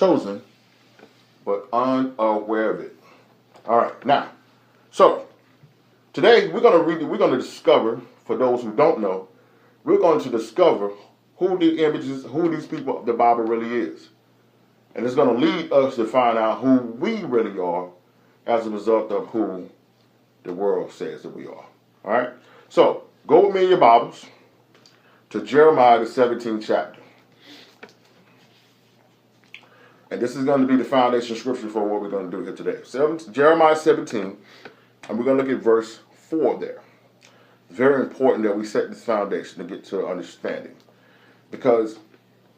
chosen, but unaware of it. All right, now, so today we're going to discover, for those who don't know, we're going to discover who these people of the Bible really is. And it's going to lead us to find out who we really are as a result of who the world says that we are. All right? So, go with me in your Bibles to Jeremiah, the 17th chapter. And this is going to be the foundation scripture for what we're going to do here today. Jeremiah 17, and we're going to look at verse 4 there. It's very important that we set this foundation to get to understanding. Because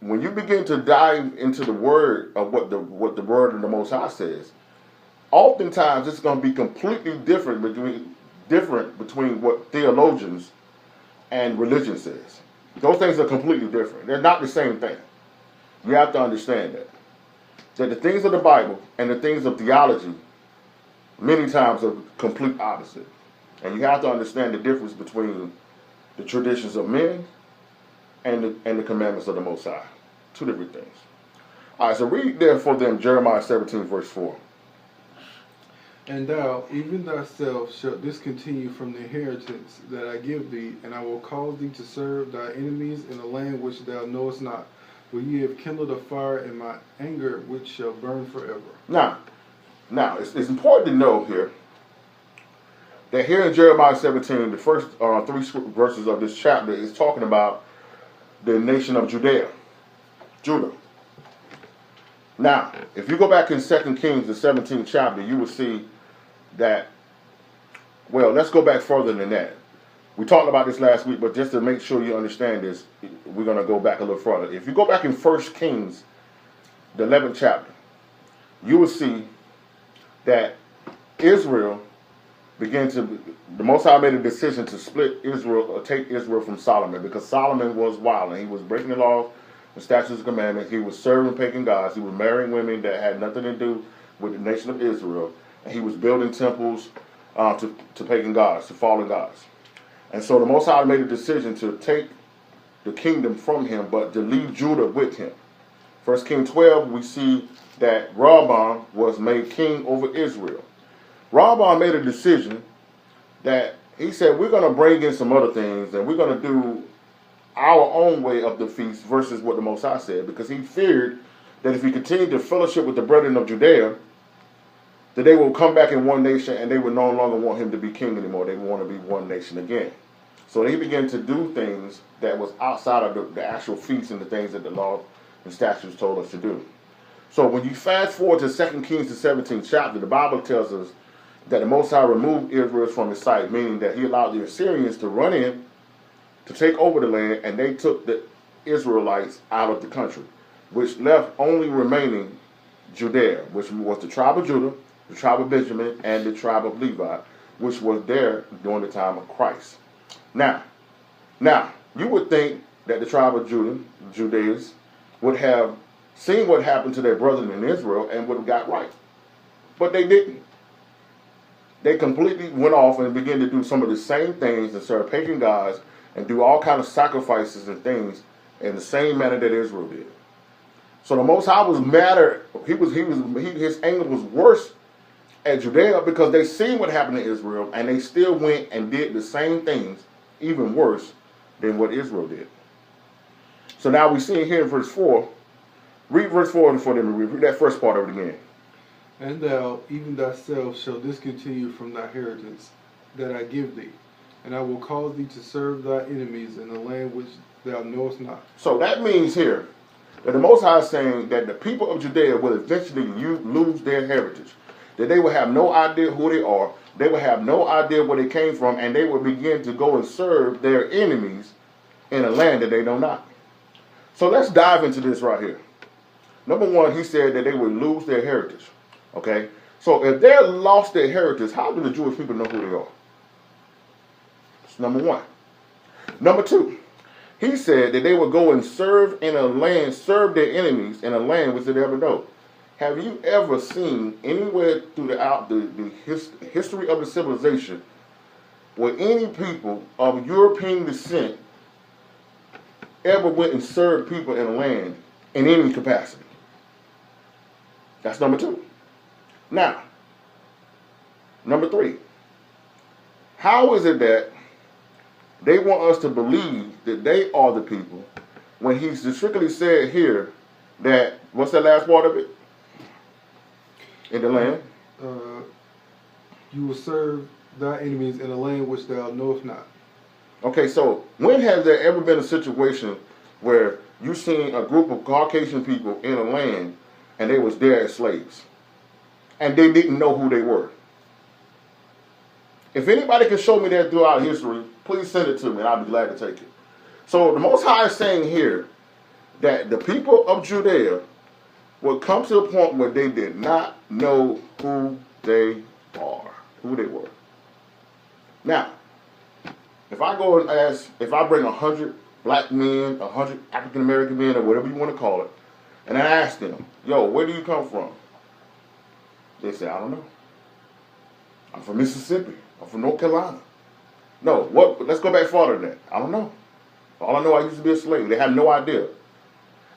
when you begin to dive into the word of what the word of the Most High says, oftentimes it's going to be completely different between what theologians and religion says. Those things are completely different. They're not the same thing. You have to understand that. That the things of the Bible and the things of theology many times are complete opposite. And you have to understand the difference between the traditions of men and the commandments of the Most High. Two different things. All right, so read therefore them Jeremiah 17, verse 4. And thou, even thyself, shalt discontinue from the inheritance that I give thee, and I will cause thee to serve thy enemies in a land which thou knowest not. For ye have kindled a fire in my anger, which shall burn forever. Now, it's important to know here that here in Jeremiah 17, the first three verses of this chapter is talking about the nation of Judah. Now, if you go back in 2 Kings, the 17th chapter, you will see that, well, let's go back further than that. We talked about this last week, but just to make sure you understand this, we're going to go back a little further. If you go back in 1 Kings, the 11th chapter, you will see that Israel the Most High made a decision to split Israel, or take Israel from Solomon, because Solomon was wild and he was breaking the laws, the statutes and commandments. He was serving pagan gods. He was marrying women that had nothing to do with the nation of Israel. And he was building temples to pagan gods, to fallen gods. And so the Most High made a decision to take the kingdom from him, but to leave Judah with him. 1 Kings 12, we see that Rehoboam was made king over Israel. Rehoboam made a decision that he said, we're going to bring in some other things, and we're going to do our own way of the feast versus what the Most High said, because he feared that if he continued to fellowship with the brethren of Judea, that they will come back in one nation and they would no longer want him to be king anymore. They would want to be one nation again. So he began to do things that was outside of the actual feast and the things that the law and statutes told us to do. So when you fast forward to 2 Kings, the 17th chapter, the Bible tells us that the Most High removed Israel from his sight, meaning that he allowed the Assyrians to run in, to take over the land, and they took the Israelites out of the country, which left only remaining Judea, which was the tribe of Judah, the tribe of Benjamin, and the tribe of Levi, which was there during the time of Christ. Now, you would think that the tribe of Judeans, would have seen what happened to their brethren in Israel and would have got right. But they didn't. They completely went off and began to do some of the same things and serve pagan gods and do all kinds of sacrifices and things in the same manner that Israel did. So the Most High was madder. His anger was worse at Judea because they seen what happened to Israel and they still went and did the same things, even worse than what Israel did. So now we see here in verse 4. Read verse 4 for them. Read that first part of it again. And thou, even thyself, shalt discontinue from thy inheritance that I give thee, and I will cause thee to serve thy enemies in the land which thou knowest not. So that means here that the Most High is saying that the people of Judea will eventually lose their heritage, that they will have no idea who they are, they will have no idea where they came from, and they will begin to go and serve their enemies in a land that they know not. So let's dive into this right here. Number one, he said that they would lose their heritage. Okay? So if they lost their heritage, how do the Jewish people know who they are? That's number one. Number two, he said that they would go and serve in a land, serve their enemies in a land which they never know. Have you ever seen anywhere throughout the history of the civilization where any people of European descent ever went and served people in a land in any capacity? That's number two. Now, number three. How is it that they want us to believe that they are the people when he's strictly said here that, what's the last part of it? In the land? You will serve thy enemies in a land which thou knowest not. Okay, so when has there ever been a situation where you seen a group of Caucasian people in a land and they was there as slaves and they didn't know who they were? If anybody can show me that throughout history, please send it to me and I'll be glad to take it. So the Most High is saying here that the people of Judea would come to a point where they did not know who they are, who they were. Now, if I go and ask, if I bring 100 black men, 100 African American men, or whatever you want to call it, and I ask them, yo, where do you come from? They say, I don't know. I'm from Mississippi. I'm from North Carolina. No, what? Let's go back farther than that. I don't know. All I know, I used to be a slave. They had no idea.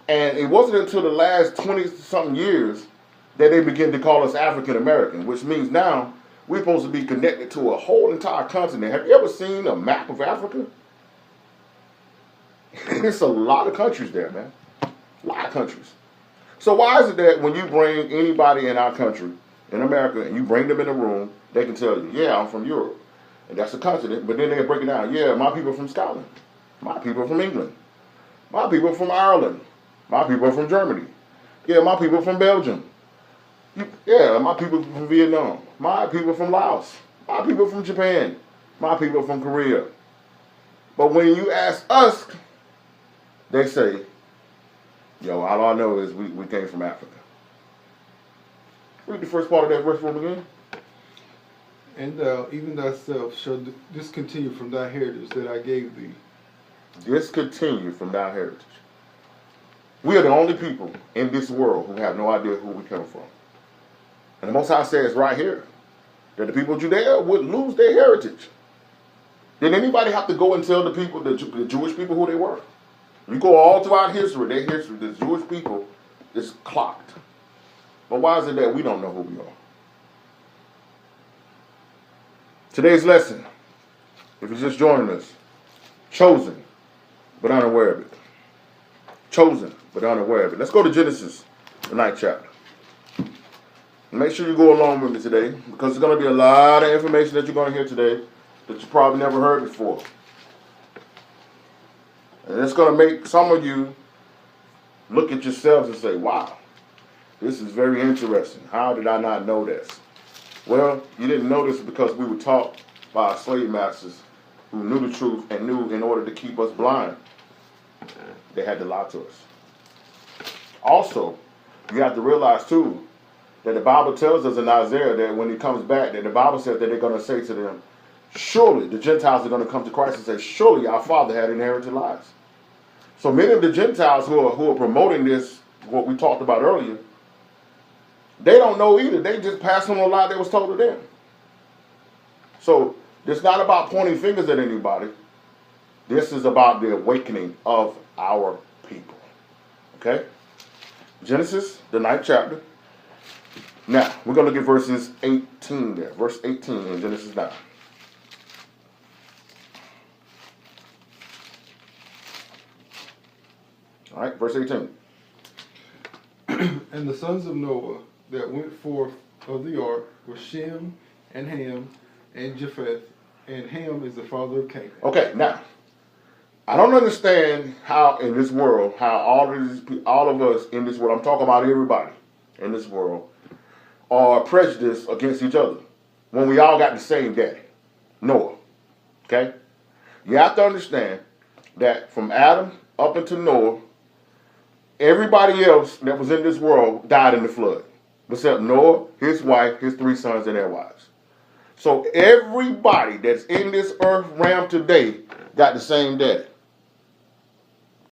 And it wasn't until the last 20-something years that they began to call us African American, which means now we're supposed to be connected to a whole entire continent. Have you ever seen a map of Africa? It's a lot of countries there, man. A lot of countries. So why is it that when you bring anybody in our country, in America, and you bring them in a room, they can tell you, yeah, I'm from Europe. And that's a continent. But then they break it down. Yeah, my people are from Scotland. My people are from England. My people are from Ireland. My people are from Germany. Yeah, my people are from Belgium. Yeah, my people are from Vietnam. My people are from Laos. My people are from Japan. My people are from Korea. But when you ask us, they say, yo, all I know is we came from Africa. Read the first part of that verse for me again. And thou, even thyself, shall discontinue from thy heritage that I gave thee. Discontinue from thy heritage. We are the only people in this world who have no idea who we come from. And the Most High says right here that the people of Judea would lose their heritage. Did anybody have to go and tell the people, the Jewish people, who they were? You go all throughout history, their history, the Jewish people is clocked. But why is it that we don't know who we are? Today's lesson, if you're just joining us, chosen but unaware of it. Chosen but unaware of it. Let's go to Genesis, the 9th chapter. Make sure you go along with me today, because there's going to be a lot of information that you're going to hear today that you probably never heard before. And it's going to make some of you look at yourselves and say, wow, this is very interesting. How did I not know this? Well, you didn't know this because we were taught by our slave masters who knew the truth and knew in order to keep us blind, they had to lie to us. Also, you have to realize too that the Bible tells us in Isaiah that when he comes back, that the Bible says that they're going to say to them, surely the Gentiles are going to come to Christ and say, surely our father had inherited lies. So many of the Gentiles who are promoting this, what we talked about earlier, they don't know either. They just pass on a lie that was told to them. So it's not about pointing fingers at anybody. This is about the awakening of our people. Okay? Genesis, the 9th chapter. Now, we're going to look at verses 18 there. Verse 18 in Genesis 9. All right, verse 18. And the sons of Noah that went forth of the ark were Shem and Ham and Japheth, and Ham is the father of Canaan. Okay, now, I don't understand how in this world, how all of us in this world, I'm talking about everybody in this world, are prejudiced against each other when we all got the same daddy, Noah. Okay? You have to understand that from Adam up until Noah, everybody else that was in this world died in the flood, except Noah, his wife, his 3 sons, and their wives. So everybody that's in this earth realm today got the same daddy.